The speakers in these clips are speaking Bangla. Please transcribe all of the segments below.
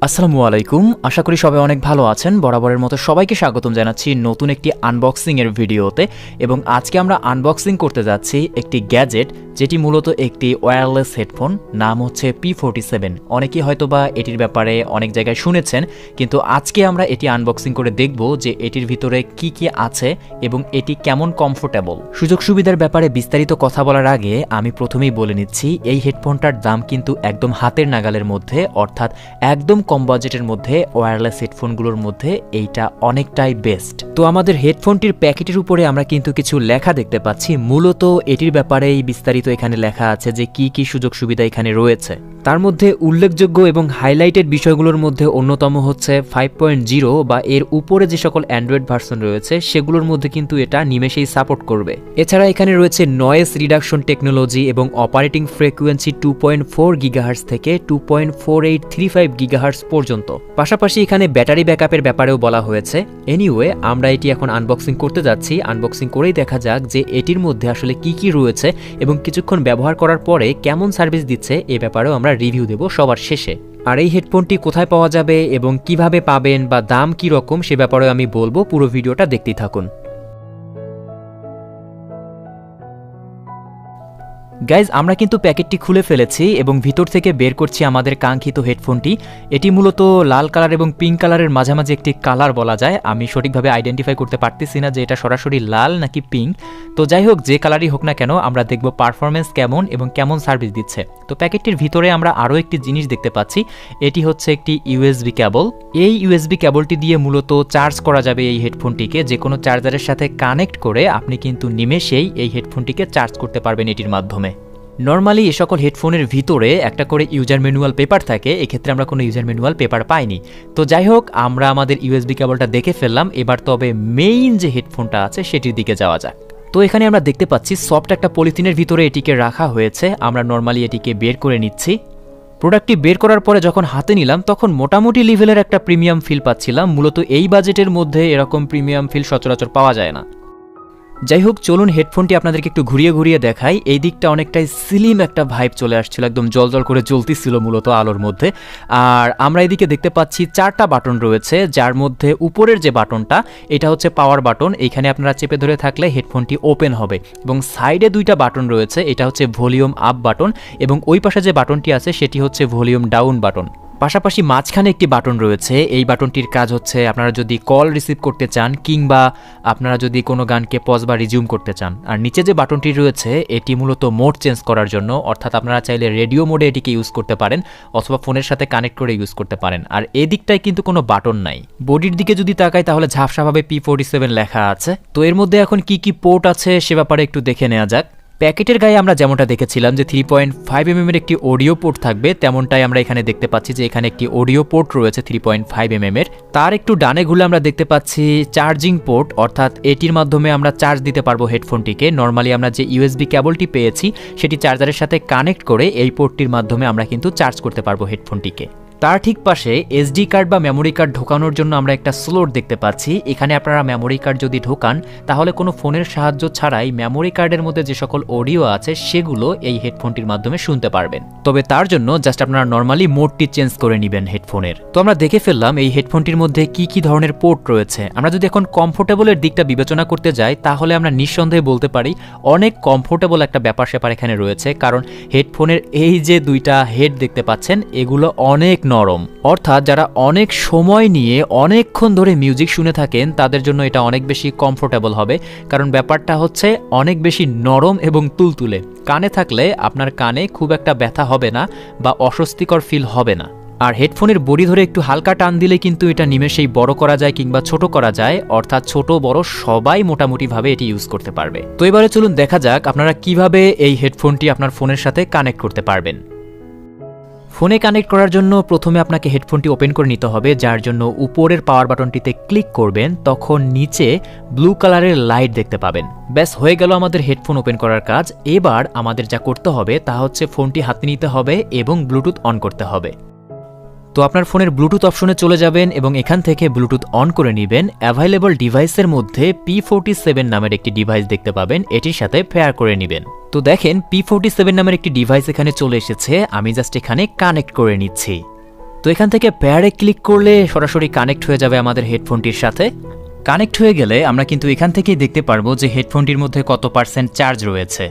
আসসালামু আলাইকুম, আশা করি সবাই অনেক ভালো আছেন। বরাবরের মতো সবাইকে স্বাগতম জানাচ্ছি নতুন একটি আনবক্সিং এর ভিডিওতে। এবং আজকে আমরা আনবক্সিং করতে যাচ্ছি একটি গ্যাজেট, যেটি মূলত একটি ওয়্যারলেস হেডফোন। নাম হচ্ছে p47। অনেকেই হয়তোবা এটির ব্যাপারে অনেক জায়গায় শুনেছেন, কিন্তু আজকে আমরা এটি আনবক্সিং করে দেখব যে এটির ভিতরে কি কি আছে এবং এটি কেমন কমফোর্টেবল। সুযোগ সুবিধার ব্যাপারে বিস্তারিত কথা বলার আগে আমি প্রথমেই বলে নিচ্ছি, এই হেডফোনটার দাম কিন্তু একদম হাতের নাগালের মধ্যে, অর্থাৎ একদম কম বাজেটের মধ্যে ওয়্যারলেস হেডফোনগুলোর মধ্যে এইটা অনেকটাই বেস্ট। তো আমাদের হেডফোনটির প্যাকেটের উপরে আমরা কিন্তু কিছু লেখা দেখতে পাচ্ছি। মূলত এটির ব্যাপারেই বিস্তারিত এখানে লেখা আছে যে কি কি সুযোগ সুবিধা এখানে রয়েছে। তার মধ্যে উল্লেখযোগ্য এবং হাইলাইটেড বিষয়গুলোর মধ্যে অন্যতম হচ্ছে 5.0 বা এর উপরে যে সকল অ্যান্ড্রয়েড ভার্সন রয়েছে সেগুলোর মধ্যে কিন্তু এটা নিমেষেই সাপোর্ট করবে। এছাড়া এখানে রয়েছে নয়েজ রিডাকশন টেকনোলজি এবং অপারেটিং ফ্রিকোয়েন্সি 2.4 গিগাহার্টজ থেকে 2.4835 গিগাহার্টজ পর্যন্ত। পাশাপাশি এখানে ব্যাটারি ব্যাকআপের ব্যাপারেও বলা হয়েছে। এনিওয়ে, আমরা এটি এখন আনবক্সিং করতে যাচ্ছি। আনবক্সিং করেই দেখা যাক যে এটির মধ্যে আসলে কি কি রয়েছে এবং কিছুক্ষণ ব্যবহার করার পরে কেমন সার্ভিস দিচ্ছে এ ব্যাপারেও আমরা রিভিউ দেব সবার শেষে। আর এই হেডফোনটি কোথায় পাওয়া যাবে এবং কিভাবে পাবেন বা দাম কি রকম সে ব্যাপারেও আমি বলবো। পুরো ভিডিওটা দেখতেই থাকুন। গাইজ, আমরা কিন্তু প্যাকেটটি খুলে ফেলেছি এবং ভিতর থেকে বের করছি আমাদের কাঙ্ক্ষিত হেডফোনটি। এটি মূলত লাল কালার এবং পিঙ্ক কালারের মাঝামাঝি একটি কালার বলা যায়। আমি সঠিকভাবে আইডেন্টিফাই করতে পারতেছি না যে এটা সরাসরি লাল নাকি পিঙ্ক। তো যাই হোক, যে কালারই হোক না কেন, আমরা দেখব পারফরমেন্স কেমন এবং কেমন সার্ভিস দিচ্ছে। তো প্যাকেটটির ভিতরে আমরা আরও একটি জিনিস দেখতে পাচ্ছি, এটি হচ্ছে একটি ইউএসবি কেবল। এই ইউএসবি কেবলটি দিয়ে মূলত চার্জ করা যাবে এই হেডফোনটিকে। যে কোনো চার্জারের সাথে কানেক্ট করে আপনি কিন্তু নিমেষেই এই হেডফোনটিকে চার্জ করতে পারবেন এটির মাধ্যমে। নর্মালি এ সকল হেডফোনের ভিতরে একটা করে ইউজার ম্যানুয়াল পেপার থাকে, এক্ষেত্রে আমরা কোনো ইউজার ম্যানুয়াল পেপার পাইনি। তো যাই হোক, আমরা আমাদের ইউএসবি কেবলটা দেখে ফেললাম। এবার তবে মেইন যে হেডফোনটা আছে সেটির দিকে যাওয়া যাক। তো এখানে আমরা দেখতে পাচ্ছি সফট একটা পলিথিনের ভিতরে এটিকে রাখা হয়েছে। আমরা নর্মালি এটিকে বের করে নিচ্ছি। প্রোডাক্টটি বের করার পরে যখন হাতে নিলাম তখন মোটামুটি লেভেলের একটা প্রিমিয়াম ফিল পাচ্ছিলাম। মূলত এই বাজেটের মধ্যে এরকম প্রিমিয়াম ফিল সচরাচর পাওয়া যায় না। যাই হোক, চলুন হেডফোনটি আপনাদেরকে একটু ঘুরিয়ে ঘুরিয়ে দেখাই। এই দিকটা অনেকটাই স্লিম একটা ভাইব চলে আসছিল, একদম জলজল করে জ্বলতেছিল মূলত আলোর মধ্যে। আর আমরা এদিকে দেখতে পাচ্ছি 4টা বাটন রয়েছে, যার মধ্যে উপরের যে বাটনটা এটা হচ্ছে পাওয়ার বাটন। এইখানে আপনারা চেপে ধরে থাকলে হেডফোনটি ওপেন হবে। এবং সাইডে 2টা বাটন রয়েছে, এটা হচ্ছে ভলিউম আপ বাটন এবং ওই পাশে যে বাটনটি আছে সেটি হচ্ছে ভলিউম ডাউন বাটন। পাশাপাশি মাঝখানে একটি বাটন রয়েছে। এই বাটনটির কাজ হচ্ছে আপনারা যদি কল রিসিভ করতে চান কিংবা আপনারা যদি কোনো গানকে পজ বা রিজিউম করতে চান। আর নিচে যে বাটনটি রয়েছে এটি মূলত মোড চেঞ্জ করার জন্য, অর্থাৎ আপনারা চাইলে রেডিও মোডে এটিকে ইউজ করতে পারেন অথবা ফোনের সাথে কানেক্ট করে ইউজ করতে পারেন। আর এই দিকটায় কিন্তু কোনো বাটন নাই। বডির দিকে যদি তাকাই তাহলে ঝাপসাভাবে p47 লেখা আছে। তো এর মধ্যে এখন কি কি পোর্ট আছে সে ব্যাপারে একটু দেখে নেওয়া যাক। প্যাকেটের গায়ে আমরা যেমনটা দেখেছিলাম যে 3.5mm এর একটি অডিও পোর্ট থাকবে, তেমনটাই আমরা এখানে দেখতে পাচ্ছি যে এখানে একটি অডিও পোর্ট রয়েছে 3.5mm এর। তার একটু ডানে ঘুরে আমরা দেখতে পাচ্ছি চার্জিং পোর্ট, অর্থাৎ এটির মাধ্যমে আমরা চার্জ দিতে পারবো হেডফোনটিকে। নর্মালি আমরা যে ইউএসবি কেবলটি পেয়েছি সেটি চার্জারের সাথে কানেক্ট করে এই পোর্টটির মাধ্যমে আমরা কিন্তু চার্জ করতে পারবো হেডফোনটিকে। তার ঠিক পাশে এসডি কার্ড বা মেমোরি কার্ড ঢোকানোর জন্য আমরা একটা স্লট দেখতে পাচ্ছি। এখানে আপনারা মেমোরি কার্ড যদি ঢোকান তাহলে কোনো ফোনের সাহায্য ছাড়াই মেমোরি কার্ডের মধ্যে যে সকল অডিও আছে সেগুলো এই হেডফোনটির মাধ্যমে শুনতে পারবেন। তবে তার জন্য জাস্ট আপনারা নর্মালি মোডটি চেঞ্জ করে নেবেন হেডফোনের। তো আমরা দেখে ফেললাম এই হেডফোনটির মধ্যে কি কি ধরনের পোর্ট রয়েছে। আমরা যদি এখন কমফোর্টেবলের দিকটা বিবেচনা করতে যাই তাহলে আমরা নিঃসন্দেহে বলতে পারি অনেক কমফোর্টেবল একটা ব্যাপার স্যাপার এখানে রয়েছে। কারণ হেডফোনের এই যে 2টা হেড দেখতে পাচ্ছেন এগুলো অনেক নরম, অর্থাৎ যারা অনেক সময় নিয়ে অনেকক্ষণ ধরে মিউজিক শুনে থাকেন তাদের জন্য এটা অনেক বেশি কমফোর্টেবল হবে। কারণ ব্যাপারটা হচ্ছে অনেক বেশি নরম এবং তুলতুলে। কানে থাকলে আপনার কানে খুব একটা ব্যথা হবে না বা অস্বস্তিকর ফিল হবে না। আর হেডফোনের বডি ধরে একটু হালকা টান দিলে কিন্তু এটা নিমেষেই বড় করা যায় কিংবা ছোট করা যায়, অর্থাৎ ছোট বড় সবাই মোটামুটিভাবে এটি ইউজ করতে পারবে। তো এবারে চলুন দেখা যাক আপনারা কিভাবে এই হেডফোনটি আপনার ফোনের সাথে কানেক্ট করতে পারবেন। ফোনে কানেক্ট করার জন্য প্রথমে আপনাকে হেডফোনটি ওপেন করে নিতে হবে, যার জন্য উপরের পাওয়ার বাটনটিতে ক্লিক করবেন, তখন নিচে ব্লু কালারের লাইট দেখতে পাবেন। ব্যাস হয়ে গেল আমাদের হেডফোন ওপেন করার কাজ। এবার আমাদের যা করতে হবে তা হচ্ছে ফোনটি হাতে নিতে হবে এবং ব্লুটুথ অন করতে হবে। তো আপনার ফোনের ব্লুটুথ অপশনে চলে যাবেন এবং এখান থেকে ব্লুটুথ অন করে নেবেন। অ্যাভাইলেবল ডিভাইসের মধ্যে p47 নামের একটি ডিভাইস দেখতে পাবেন, এটির সাথে পেয়ার করে নেবেন। তো দেখেন p47 নামের একটি ডিভাইস এখানে চলে এসেছে। আমি জাস্ট এখানে কানেক্ট করে নিচ্ছি। তো এখান থেকে পেয়ারে ক্লিক করলে সরাসরি কানেক্ট হয়ে যাবে আমাদের হেডফোনটির সাথে। কানেক্ট হয়ে গেলে আমরা কিন্তু এখান থেকেই দেখতে পারবো যে হেডফোনটির মধ্যে কত পার্সেন্ট চার্জ রয়েছে।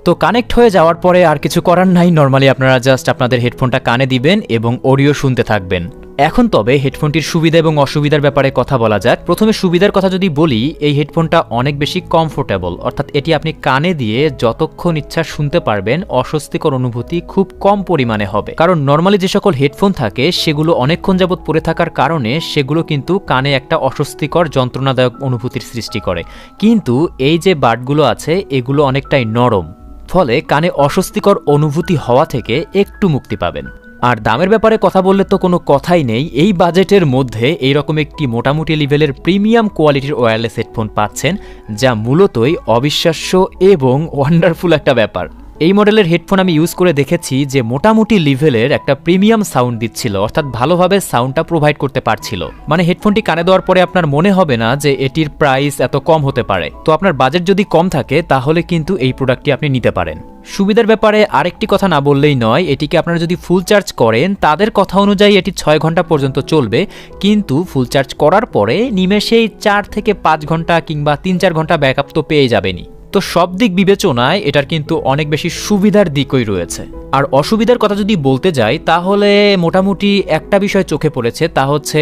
তো কানেক্ট হয়ে যাওয়ার পরে আর কিছু করার নাই, নর্মালি আপনারা জাস্ট আপনাদের হেডফোনটা কানে দিবেন এবং অডিও শুনতে থাকবেন। এখন তবে হেডফোনটির সুবিধা এবং অসুবিধার ব্যাপারে কথা বলা যাক। প্রথমে সুবিধার কথা যদি বলি, এই হেডফোনটা অনেক বেশি কমফোর্টেবল, অর্থাৎ এটি আপনি কানে দিয়ে যতক্ষণ ইচ্ছা শুনতে পারবেন, অস্বস্তিকর অনুভূতি খুব কম পরিমাণে হবে। কারণ নর্মালি যে সকল হেডফোন থাকে সেগুলো অনেকক্ষণ যাবৎ পরে থাকার কারণে সেগুলো কিন্তু কানে একটা অস্বস্তিকর যন্ত্রণাদায়ক অনুভূতির সৃষ্টি করে। কিন্তু এই যে বাডগুলো আছে এগুলো অনেকটাই নরম, ফলে কানে অস্বস্তিকর অনুভূতি হওয়া থেকে একটু মুক্তি পাবেন। আর দামের ব্যাপারে কথা বললে তো কোনো কথাই নেই, এই বাজেটের মধ্যে এইরকম একটি মোটামুটি লেভেলের প্রিমিয়াম কোয়ালিটির ওয়্যারলেস হেডফোন পাচ্ছেন, যা মূলতই অবিশ্বাস্য এবং ওয়ান্ডারফুল একটা ব্যাপার। এই মডেলের হেডফোন আমি ইউজ করে দেখেছি যে মোটামুটি লেভেলের একটা প্রিমিয়াম সাউন্ড দিচ্ছিল, অর্থাৎ ভালোভাবে সাউন্ডটা প্রোভাইড করতে পারছিল। মানে হেডফোনটি কানে দেওয়ার পরে আপনার মনে হবে না যে এটির প্রাইস এত কম হতে পারে। তো আপনার বাজেট যদি কম থাকে তাহলে কিন্তু এই প্রোডাক্টটি আপনি নিতে পারেন। সুবিধার ব্যাপারে আরেকটি কথা না বললেই নয়, এটিকে আপনারা যদি ফুল চার্জ করেন তাদের কথা অনুযায়ী এটি 6 ঘন্টা পর্যন্ত চলবে, কিন্তু ফুল চার্জ করার পরে নিমেষেই 4 থেকে 5 ঘন্টা কিংবা 3-4 ঘন্টা ব্যাকআপ তো পেয়ে যাবেনই। তো সব দিক বিবেচনায় এটার কিন্তু অনেক বেশি সুবিধার দিকই রয়েছে। আর অসুবিধার কথা যদি বলতে যাই তাহলে মোটামুটি একটা বিষয় চোখে পড়েছে, তা হচ্ছে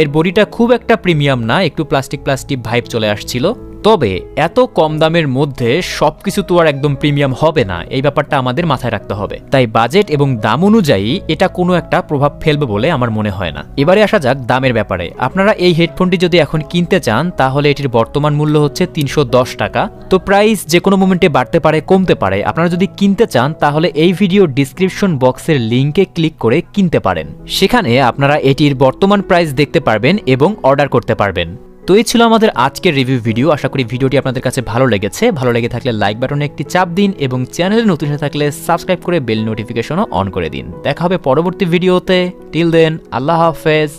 এর বডিটা খুব একটা প্রিমিয়াম না, একটু প্লাস্টিক ভাইব চলে আসছিল। তবে এত কম দামের মধ্যে সবকিছু তো আর একদম প্রিমিয়াম হবে না, এই ব্যাপারটা আমাদের মাথায় রাখতে হবে। তাই বাজেট এবং দাম অনুযায়ী এটা কোনো একটা প্রভাব ফেলবে বলে আমার মনে হয় না। এবারে আসা যাক দামের ব্যাপারে। আপনারা এই হেডফোনটি যদি এখন কিনতে চান তাহলে এটির বর্তমান মূল্য হচ্ছে 310 টাকা। তো প্রাইস যে কোনো মোমেন্টে বাড়তে পারে কমতে পারে। আপনারা যদি কিনতে চান তাহলে এই ভিডিও ডিসক্রিপশন বক্সের লিঙ্কে ক্লিক করে কিনতে পারেন, সেখানে আপনারা এটির বর্তমান প্রাইস দেখতে পারবেন এবং অর্ডার করতে পারবেন। তো এই ছিল আমাদের আজকের রিভিউ ভিডিও। আশা করি ভিডিওটি আপনাদের কাছে ভালো লেগেছে। ভালো লেগে থাকলে লাইক বাটনে একটি চাপ দিন এবং চ্যানেলে নতুন হয়ে থাকলে সাবস্ক্রাইব করে বেল নোটিফিকেশনও অন করে দিন। দেখা হবে পরবর্তী ভিডিওতে। টিল দেন, আল্লাহ হাফেজ।